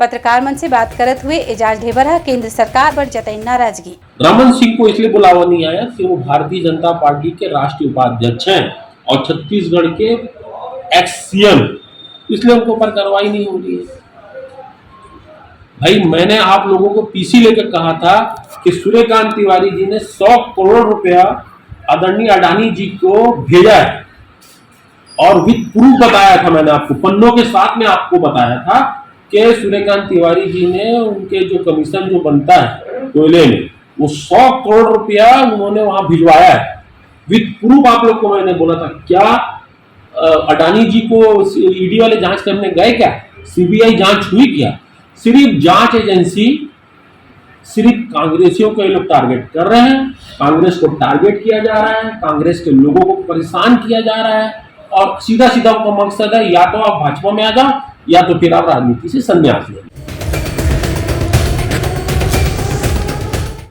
पत्रकार मंच से बात करते हुए एजाज ढेबरा केंद्र सरकार पर जताई नाराजगी। रमन सिंह को इसलिए बुलावा नहीं आया कि वो भारतीय जनता पार्टी के राष्ट्रीय उपाध्यक्ष हैं और छत्तीसगढ़ के एक्स सीएम, इसलिए उनके ऊपर कार्रवाई नहीं हो रही है। भाई मैंने आप लोगों को पीसी लेकर कहा था कि सूर्यकांत तिवारी जी ने 100 करोड़ रुपया आदरणीय अडानी जी को भेजा है और विद प्रूफ बताया था, मैंने आपको पन्नों के साथ में आपको बताया था कि सूर्यकांत तिवारी जी ने उनके जो कमीशन जो बनता है कोयले में वो 100 करोड़ रुपया उन्होंने वहां भिजवाया है विद प्रूफ। आप लोग को मैंने बोला था क्या अडानी जी को ईडी वाले जांच करने गए क्या? सीबीआई जांच हुई क्या? सिर्फ जांच एजेंसी सिर्फ कांग्रेसियों को ये लोग टारगेट कर रहे हैं, कांग्रेस को टारगेट किया जा रहा है, कांग्रेस के लोगों को परेशान किया जा रहा है और सीधा सीधा उनका मकसद है या तो आप भाजपा में आ जाओ या तो फिर आप राजनीति से संन्यास ले लो।